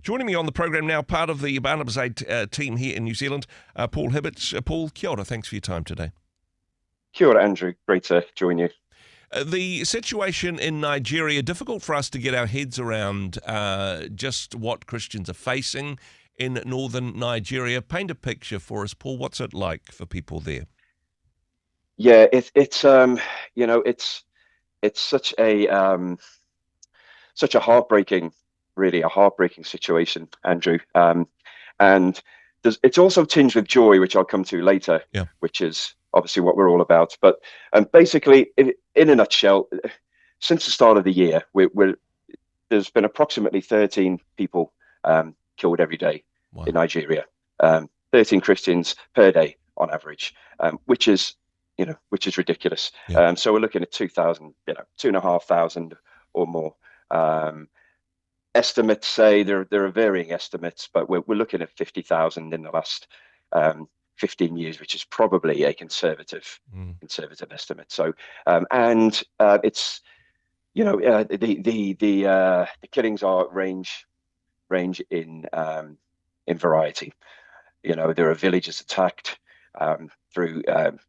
Joining me on the program now, part of the Barnabas Aid team here in New Zealand, Paul Hibbert. Paul, kia ora, thanks for your time today. Kia ora, Andrew. Great to join you. The situation in Nigeria, difficult for us to get our heads around just what Christians are facing in northern Nigeria. Paint a picture for us, Paul. What's it like for people there? Yeah, it's it's such a heartbreaking, really a heartbreaking situation, Andrew. And it's also tinged with joy, which I'll come to later, Yeah. which is obviously what we're all about. But basically, in a nutshell, since the start of the year, there's been approximately 13 people killed every day in Wow. Nigeria. 13 Christians per day on average, which is ridiculous. Yeah. So we're looking at 2,000, 2,500 or more. Estimates say there are varying estimates, but we're looking at 50,000 in the last 15 years, which is probably a conservative estimate. So and it's the killings are range in variety. There are villages attacked through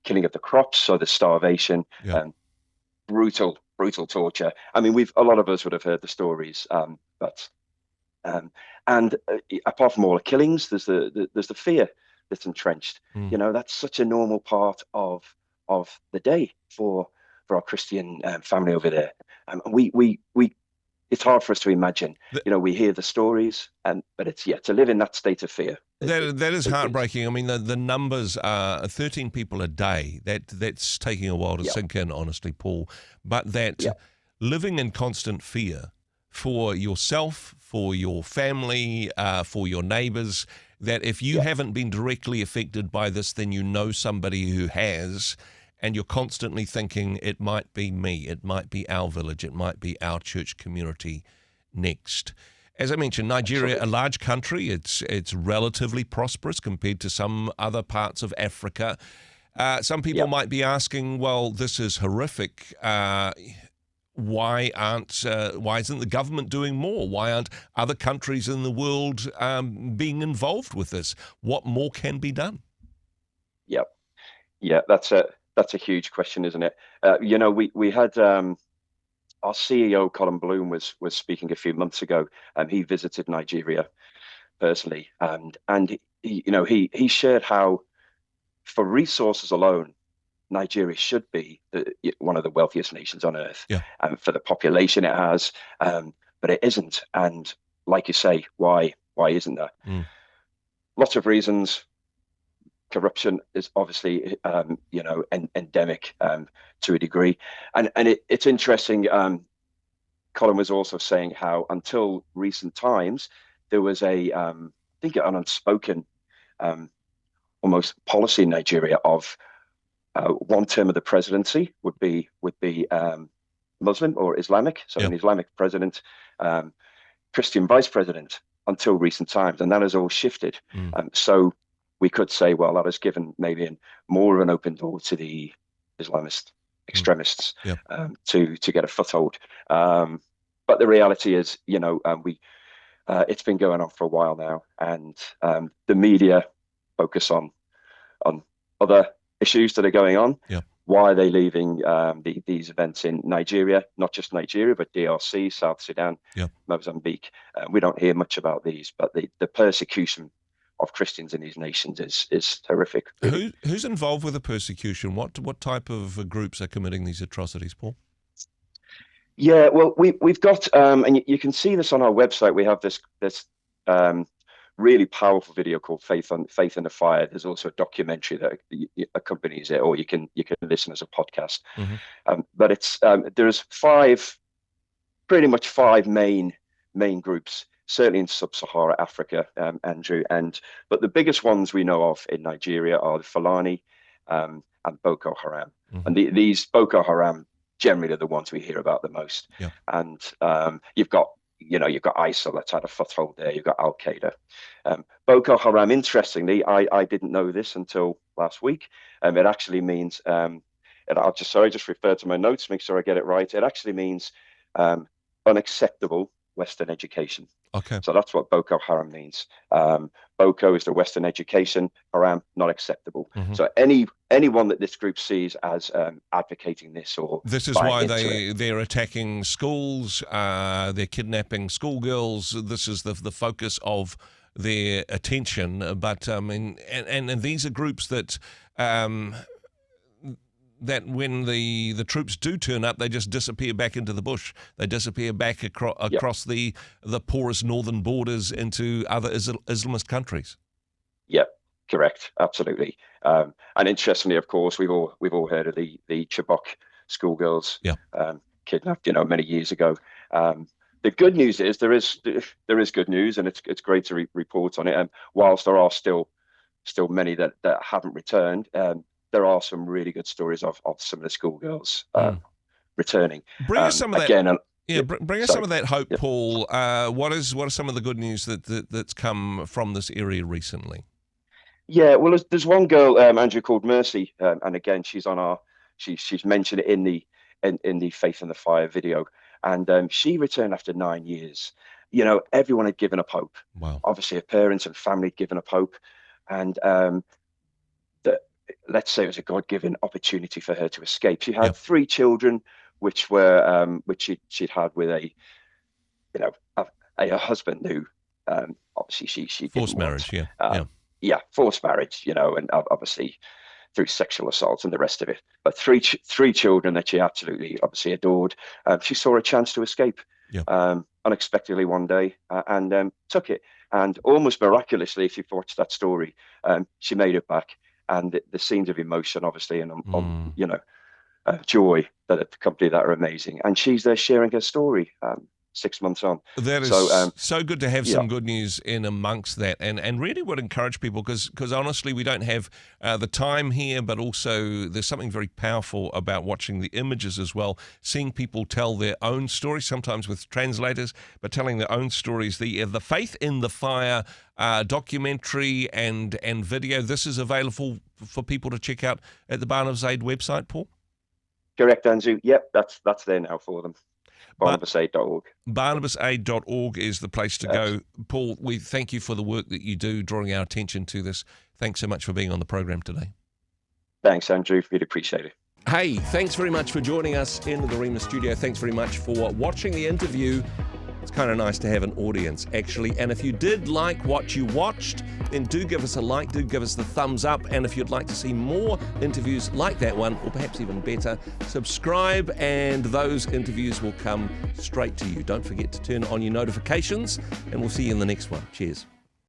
killing of the crops, so the starvation, Yeah. brutal torture. I mean, a lot of us would have heard the stories, but and apart from all the killings, there's the fear that's entrenched. That's such a normal part of the day for our Christian family over there. And we it's hard for us to imagine. We hear the stories, but it's to live in that state of fear. That is It is. heartbreaking. I mean, the numbers are 13 people a day. That's taking a while to Yeah, sink in, honestly, Paul. But that yeah, living in constant fear for yourself, for your family, for your neighbours, that if you yeah, haven't been directly affected by this, then you know somebody who has, and you're constantly thinking, it might be me, it might be our village, it might be our church community next. As I mentioned, Nigeria, a absolutely. large country, it's relatively prosperous compared to some other parts of Africa. Some people Yeah, might be asking, well, this is horrific. Why isn't the government doing more? Why aren't other countries in the world being involved with this? What more can be done? yeah, yeah. That's a huge question, isn't it? We had our CEO Colin Bloom was speaking a few months ago, and he visited Nigeria personally, and he shared how for resources alone, Nigeria should be one of the wealthiest nations on earth, Yeah. and for the population it has, but it isn't. And like you say, why isn't there? Mm. Lots of reasons. Corruption is obviously endemic to a degree, and it's interesting. Colin was also saying how until recent times there was I think an unspoken um, almost policy in Nigeria of one term of the presidency would be Muslim or Islamic, so Yeah. an Islamic president, um, Christian vice president until recent times, and that has all shifted. Mm. So we could say, well, that has given maybe more of an open door to the Islamist Mm. extremists Yeah. to get a foothold. But the reality is, we it's been going on for a while now, and the media focus on other issues that are going on. Yeah. Why are they leaving these events in Nigeria? Not just Nigeria, but DRC, South Sudan, Yeah. Mozambique. We don't hear much about these, but the persecution of Christians in these nations is horrific, really. Who's involved with the persecution? What type of groups are committing these atrocities, Paul? Yeah, well, we've got and you can see this on our website. We have this um, really powerful video called Faith in the Fire. There's also a documentary that accompanies it, or you can listen as a podcast. Hmm. But there's pretty much five main groups, certainly in sub-Sahara Africa, Andrew. But the biggest ones we know of in Nigeria are the Fulani and Boko Haram. Hmm. And these Boko Haram generally are the ones we hear about the most. Yeah. And you've got ISIL that's had a foothold there. You've got Al Qaeda. Boko Haram, interestingly, I didn't know this until last week. It actually means, and just refer to my notes, make sure I get it right. It actually means unacceptable Western education. Okay. So that's what Boko Haram means. Boko is the Western education. Haram, not acceptable. Mm-hmm. So anyone that this group sees as advocating this or this is why they're attacking schools. They're kidnapping schoolgirls. This is the focus of their attention. But and these are groups that. That when the troops do turn up, they just disappear back into the bush. They disappear back across the porous northern borders into other Islamist countries. Yep, correct, absolutely. And interestingly, of course, we've all heard of the Chibok schoolgirls kidnapped, many years ago. The good news is there is good news, and it's great to report on it. And whilst there are still many that haven't returned. There are some really good stories of some of the schoolgirls returning. Bring us some of again, that. Bring us some of that hope, Paul. What are some of the good news that's come from this area recently? Yeah, well, there's one girl, Andrew, called Mercy, and again, she's on she's mentioned it in the Faith in the Fire video, and she returned after 9 years. Everyone had given up hope. Wow. Obviously, her parents and family had given up hope, and let's say it was a God-given opportunity for her to escape. She had 3 children, which she'd had with a husband who obviously she forced marriage, forced marriage, and obviously through sexual assault and the rest of it. But three children that she absolutely obviously adored. She saw a chance to escape unexpectedly one day and took it. And almost miraculously, if you've watched that story, she made it back. And the scenes of emotion, obviously, and joy that accompany that are amazing. And she's there sharing her story 6 months on. That is so good to have some good news in amongst that, and really would encourage people because honestly we don't have the time here, but also there's something very powerful about watching the images as well, seeing people tell their own stories, sometimes with translators, but telling their own stories. The Faith in the Fire documentary and video, this is available for people to check out at the Barnabas Aid website, Paul? Correct, Andrew. Yep, that's there now for them. BarnabasAid.org. BarnabasAid.org is the place to go. Paul, we thank you for the work that you do, drawing our attention to this. Thanks so much for being on the program today. Thanks, Andrew. Really appreciate it. Hey, thanks very much for joining us in the Rhema studio. Thanks very much for watching the interview. It's kind of nice to have an audience, actually. And if you did like what you watched, then do give us a like, do give us the thumbs up. And if you'd like to see more interviews like that one, or perhaps even better, subscribe and those interviews will come straight to you. Don't forget to turn on your notifications, and we'll see you in the next one. Cheers.